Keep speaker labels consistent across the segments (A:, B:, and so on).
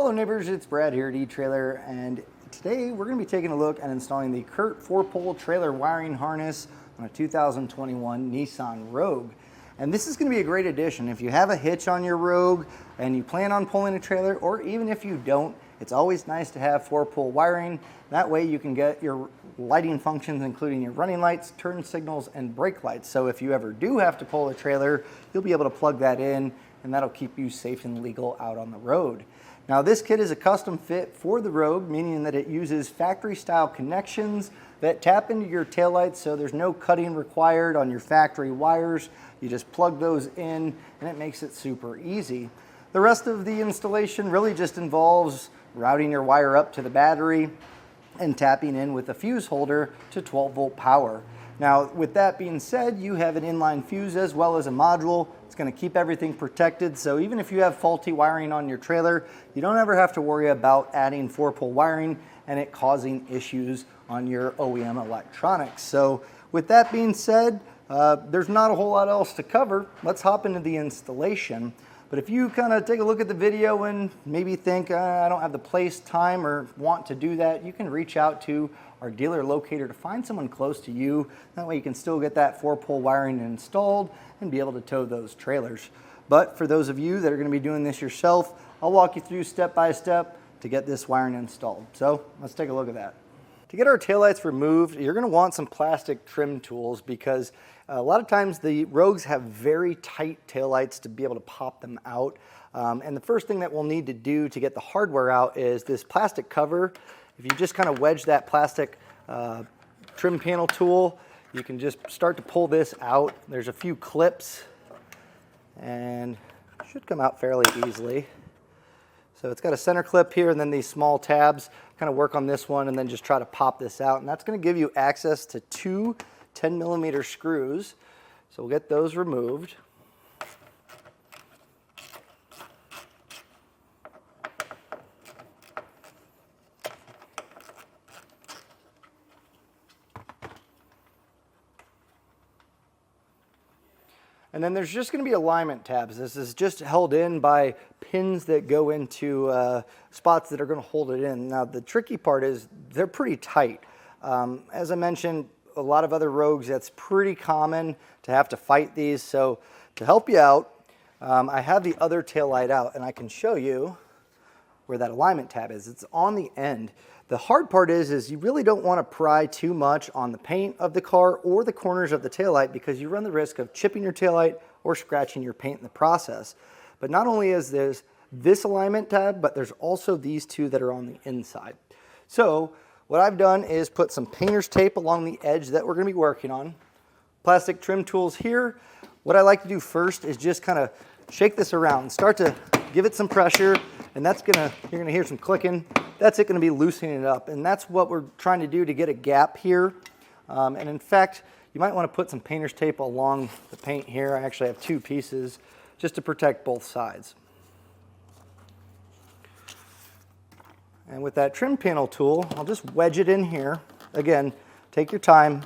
A: Hello neighbors, it's Brad here at eTrailer, and today we're going to be taking a look at installing the Curt 4-pole trailer wiring harness on a 2021 Nissan Rogue. And this is going to be a great addition. If you have a Hitch on your Rogue and you plan on pulling a trailer, or even if you don't, it's always nice to have 4-pole wiring. That way you can get your lighting functions, including your running lights, turn signals, and brake lights. So if you ever do have to pull a trailer, you'll be able to plug that in, and that'll keep you safe and legal out on the road. Now this kit is a custom fit for the Rogue, meaning that it uses factory style connections that tap into your taillights, so there's no cutting required on your factory wires. You just plug those in and it makes it super easy. The rest of the installation really just involves routing your wire up to the battery and tapping in with a fuse holder to 12-volt power. Now with that being said, you have an inline fuse as well as a module. It's going to keep everything protected, so even if you have faulty wiring on your trailer, you don't ever have to worry about adding 4-pole wiring and it causing issues on your OEM electronics. So with that being said, there's not a whole lot else to cover. Let's hop into the installation. But if you kind of take a look at the video and maybe think, I don't have the place, time, or want to do that, you can reach out to our dealer locator to find someone close to you. That way you can still get that 4-pole wiring installed and be able to tow those trailers. But for those of you that are going to be doing this yourself, I'll walk you through step by step to get this wiring installed. So let's take a look at that. To get our taillights removed, you're going to want some plastic trim tools because a lot of times the Rogues have very tight taillights to be able to pop them out. And the first thing that we'll need to do to get the hardware out is this plastic cover. If you just kind of wedge that plastic trim panel tool, you can just start to pull this out. There's a few clips and it should come out fairly easily. So it's got a center clip here and then these small tabs. Kind of work on this one and then just try to pop this out. And that's going to give you access to two 10mm screws. So we'll get those removed. And then there's just going to be alignment tabs. This is just held in by pins that go into spots that are going to hold it in. Now the tricky part is they're pretty tight. As I mentioned, a lot of other Rogues, that's pretty common to have to fight these. So to help you out, I have the other tail light out and I can show you where that alignment tab is. It's on the end. The hard part is you really don't want to pry too much on the paint of the car or the corners of the taillight because you run the risk of chipping your taillight or scratching your paint in the process. But not only is there this alignment tab, but there's also these two that are on the inside. So what I've done is put some painter's tape along the edge that we're going to be working on. Plastic trim tools here. What I like to do first is just kind of shake this around, start to give it some pressure, and you're gonna hear some clicking. That's it, gonna be loosening it up, and that's what we're trying to do to get a gap here. And in fact, you might want to put some painter's tape along the paint here. I actually have two pieces just to protect both sides. And with that trim panel tool, I'll just wedge it in here. Again, take your time.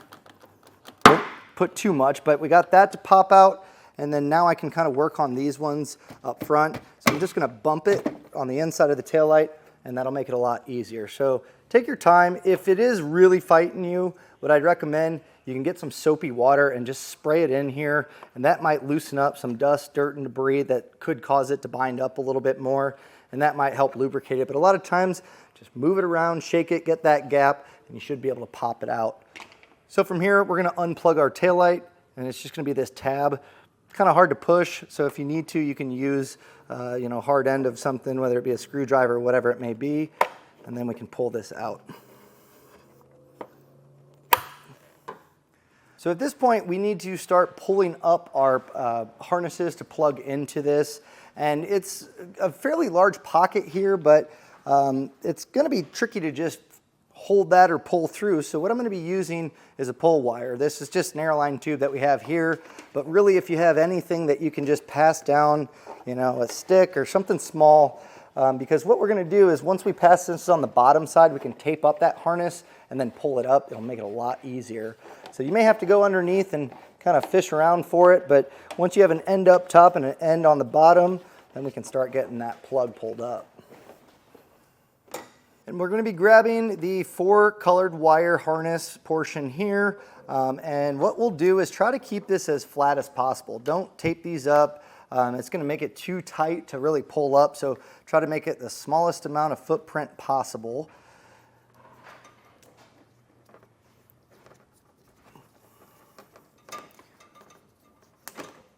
A: Don't put too much, but we got that to pop out. And then now I can kind of work on these ones up front. So I'm just going to bump it on the inside of the taillight, and that'll make it a lot easier. So take your time. If it is really fighting you, what I'd recommend, you can get some soapy water and just spray it in here, and that might loosen up some dust, dirt, and debris that could cause it to bind up a little bit more, and that might help lubricate it. But a lot of times, just move it around, shake it, get that gap, and you should be able to pop it out. So from here, we're going to unplug our taillight, and it's just going to be this tab. It's kind of hard to push, so if you need to, you can use hard end of something, whether it be a screwdriver or whatever it may be, and then we can pull this out. So at this point, we need to start pulling up our harnesses to plug into this, and it's a fairly large pocket here, but it's going to be tricky to just hold that or pull through. So what I'm going to be using is a pull wire. This is just an airline tube that we have here, but really if you have anything that you can just pass down, a stick or something small, because what we're going to do is once we pass this on the bottom side, we can tape up that harness and then pull it up. It'll make it a lot easier. So you may have to go underneath and kind of fish around for it, but once you have an end up top and an end on the bottom, then we can start getting that plug pulled up. And we're going to be grabbing the 4 colored wire harness portion here. And what we'll do is try to keep this as flat as possible. Don't tape these up. It's going to make it too tight to really pull up. So try to make it the smallest amount of footprint possible.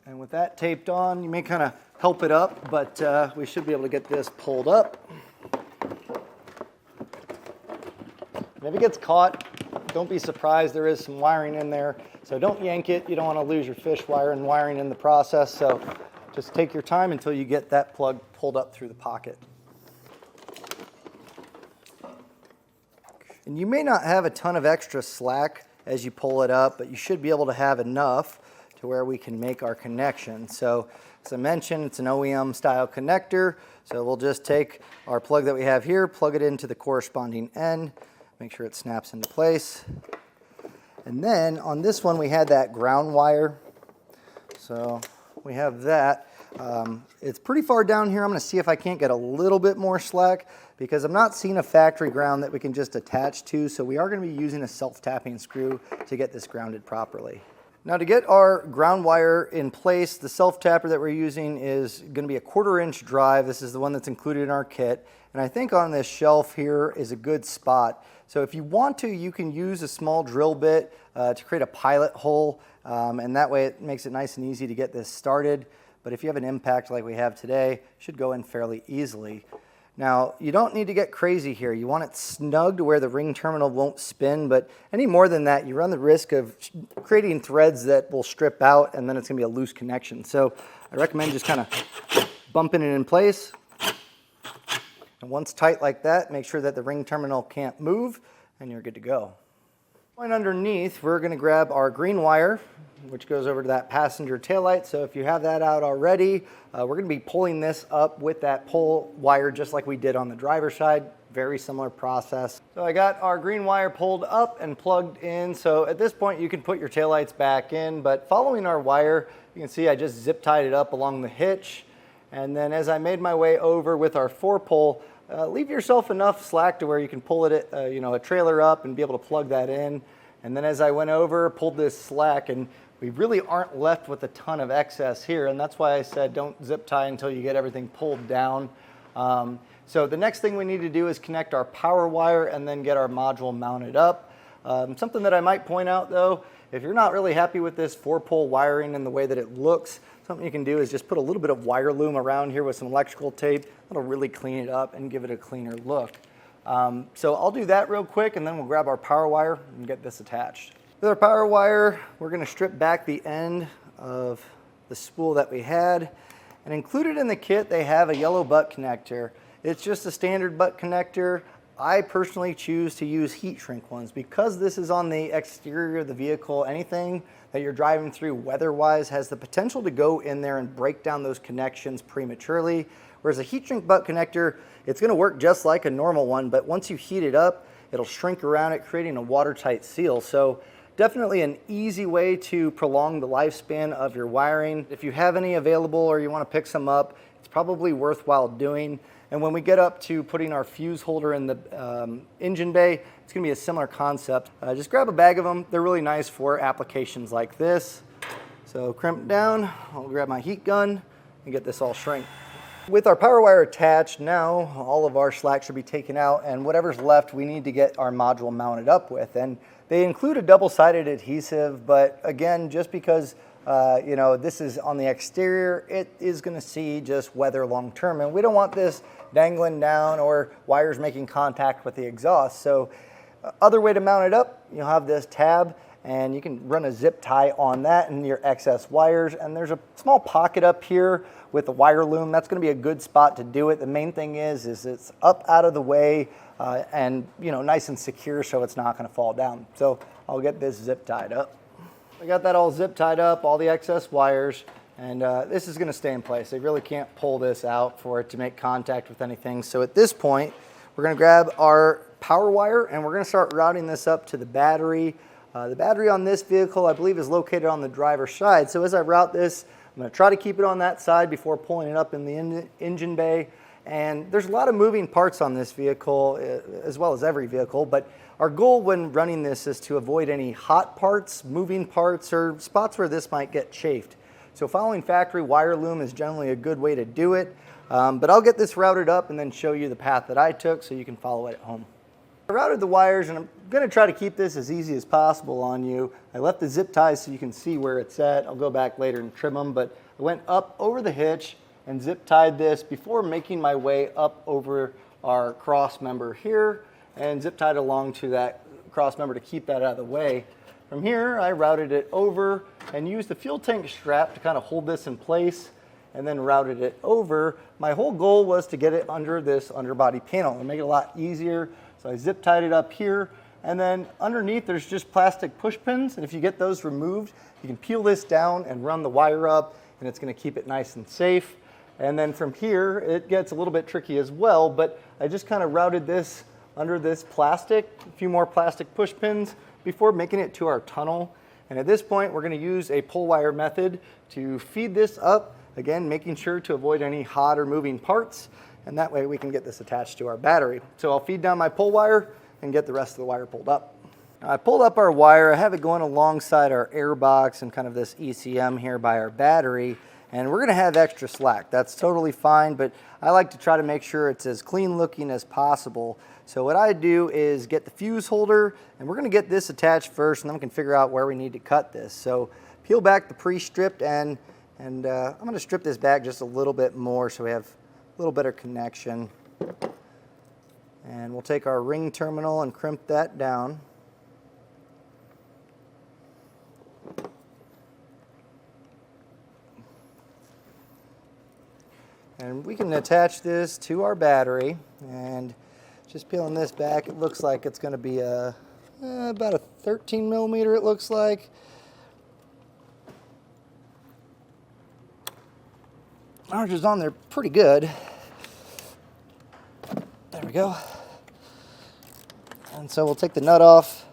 A: And with that taped on, you may kind of help it up, but we should be able to get this pulled up. And if it gets caught, don't be surprised, there is some wiring in there. So don't yank it. You don't want to lose your fish wire and wiring in the process. So just take your time until you get that plug pulled up through the pocket. And you may not have a ton of extra slack as you pull it up, but you should be able to have enough to where we can make our connection. So as I mentioned, it's an OEM style connector. So we'll just take our plug that we have here, plug it into the corresponding end, make sure it snaps into place. And then on this one, we had that ground wire. So we have that. It's pretty far down here. I'm going to see if I can't get a little bit more slack because I'm not seeing a factory ground that we can just attach to. So we are going to be using a self-tapping screw to get this grounded properly. Now to get our ground wire in place, the self-tapper that we're using is going to be a 1/4 inch drive. This is the one that's included in our kit. And I think on this shelf here is a good spot. So if you want to, you can use a small drill bit to create a pilot hole. And that way it makes it nice and easy to get this started. But if you have an impact like we have today, it should go in fairly easily. Now, you don't need to get crazy here. You want it snug to where the ring terminal won't spin, but any more than that, you run the risk of creating threads that will strip out, and then it's going to be a loose connection. So I recommend just kind of bumping it in place. And once tight like that, make sure that the ring terminal can't move, and you're good to go. Going underneath, we're going to grab our green wire, which goes over to that passenger taillight. So if you have that out already, we're going to be pulling this up with that pull wire just like we did on the driver's side. Very similar process. So I got our green wire pulled up and plugged in. So at this point you can put your taillights back in, but following our wire, you can see I just zip tied it up along the hitch. And then as I made my way over with our 4-pole, leave yourself enough slack to where you can pull it, a trailer up and be able to plug that in. And then as I went over, pulled this slack, and we really aren't left with a ton of excess here. And that's why I said don't zip tie until you get everything pulled down. So the next thing we need to do is connect our power wire and then get our module mounted up. Something that I might point out though, if you're not really happy with this 4-pole wiring and the way that it looks, something you can do is just put a little bit of wire loom around here with some electrical tape. That'll really clean it up and give it a cleaner look. So I'll do that real quick and then we'll grab our power wire and get this attached. With our power wire, we're going to strip back the end of the spool that we had. And included in the kit, they have a yellow butt connector. It's just a standard butt connector. I personally choose to use heat shrink ones because this is on the exterior of the vehicle. Anything that you're driving through weather-wise has the potential to go in there and break down those connections prematurely. Whereas a heat shrink butt connector, it's going to work just like a normal one, but once you heat it up, it'll shrink around it, creating a watertight seal. So definitely an easy way to prolong the lifespan of your wiring. If you have any available or you want to pick some up, it's probably worthwhile doing. And when we get up to putting our fuse holder in the engine bay, it's going to be a similar concept. Just grab a bag of them. They're really nice for applications like this. So crimp down, I'll grab my heat gun and get this all shrink. With our power wire attached, now all of our slack should be taken out, and whatever's left we need to get our module mounted up with. And they include a double-sided adhesive, but again, just because this is on the exterior, it is going to see just weather long term, and we don't want this dangling down or wires making contact with the exhaust. So other way to mount it up, you'll have this tab and you can run a zip tie on that and your excess wires, and there's a small pocket up here with the wire loom. That's going to be a good spot to do it. The main thing is it's up out of the way and nice and secure so it's not going to fall down. So I'll get this zip tied up. I got that all zip tied up, all the excess wires, and this is going to stay in place. They really can't pull this out for it to make contact with anything. So at this point, we're going to grab our power wire and we're going to start routing this up to the battery. The battery on this vehicle, I believe, is located on the driver's side. So as I route this, I'm going to try to keep it on that side before pulling it up in the engine bay. And there's a lot of moving parts on this vehicle, as well as every vehicle, but our goal when running this is to avoid any hot parts, moving parts, or spots where this might get chafed. So following factory wire loom is generally a good way to do it, but I'll get this routed up and then show you the path that I took so you can follow it at home. I routed the wires, and I'm going to try to keep this as easy as possible on you. I left the zip ties so you can see where it's at. I'll go back later and trim them, but I went up over the hitch and zip tied this before making my way up over our cross member here and zip tied along to that cross member to keep that out of the way. From here, I routed it over and used the fuel tank strap to kind of hold this in place, and then routed it over. My whole goal was to get it under this underbody panel and make it a lot easier. So I zip tied it up here, and then underneath there's just plastic push pins, and if you get those removed, you can peel this down and run the wire up, and it's going to keep it nice and safe. And then from here, it gets a little bit tricky as well, but I just kind of routed this under this plastic, a few more plastic push pins before making it to our tunnel. And at this point, we're going to use a pull wire method to feed this up, again, making sure to avoid any hot or moving parts. And that way we can get this attached to our battery. So I'll feed down my pull wire and get the rest of the wire pulled up. Now, I pulled up our wire. I have it going alongside our air box and kind of this ECM here by our battery. And we're going to have extra slack. That's totally fine, but I like to try to make sure it's as clean looking as possible. So what I do is get the fuse holder, and we're going to get this attached first, and then we can figure out where we need to cut this. So peel back the pre-stripped, and I'm going to strip this back just a little bit more so we have a little better connection. And we'll take our ring terminal and crimp that down. And we can attach this to our battery, and just peeling this back, it looks like it's going to be about a 13 millimeter, it looks like. Ours is on there pretty good. There we go. And so we'll take the nut off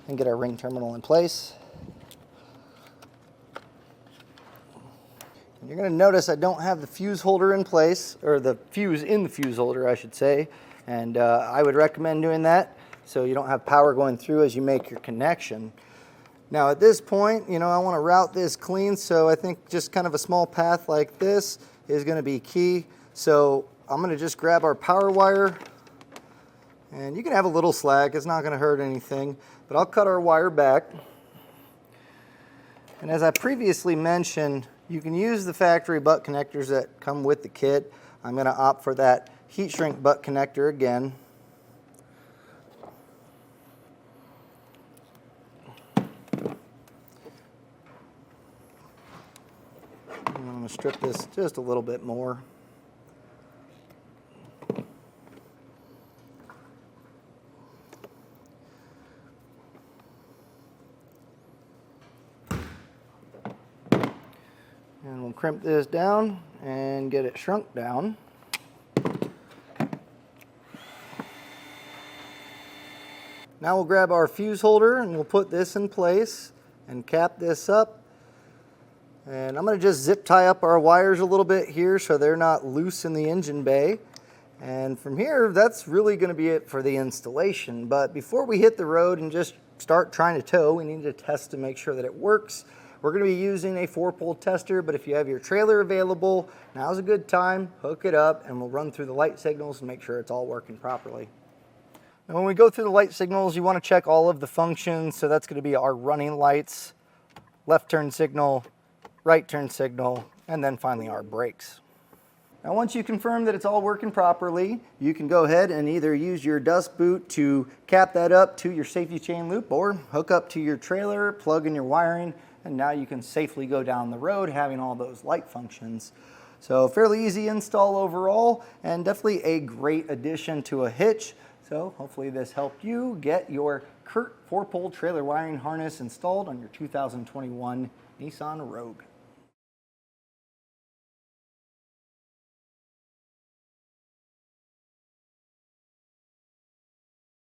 A: and get our ring terminal in place. You're going to notice I don't have the fuse holder in place, or the fuse in the fuse holder, I should say. And I would recommend doing that so you don't have power going through as you make your connection. Now at this point, I want to route this clean, so I think just kind of a small path like this is going to be key. So I'm going to just grab our power wire, and you can have a little slack, it's not going to hurt anything, but I'll cut our wire back. And as I previously mentioned, you can use the factory butt connectors that come with the kit. I'm going to opt for that heat shrink butt connector again. I'm going to strip this just a little bit more. And we'll crimp this down and get it shrunk down. Now we'll grab our fuse holder and we'll put this in place and cap this up. And I'm going to just zip tie up our wires a little bit here so they're not loose in the engine bay. And from here, that's really going to be it for the installation. But before we hit the road and just start trying to tow, we need to test to make sure that it works. We're going to be using a 4-pole tester, but if you have your trailer available, now's a good time. Hook it up and we'll run through the light signals and make sure it's all working properly. Now when we go through the light signals, you want to check all of the functions. So that's going to be our running lights, left turn signal, right turn signal, and then finally our brakes. Now once you confirm that it's all working properly, you can go ahead and either use your dust boot to cap that up to your safety chain loop, or hook up to your trailer, plug in your wiring, and now you can safely go down the road having all those light functions. So fairly easy install overall, and definitely a great addition to a hitch. So hopefully this helped you get your Curt 4-pole trailer wiring harness installed on your 2021 Nissan Rogue.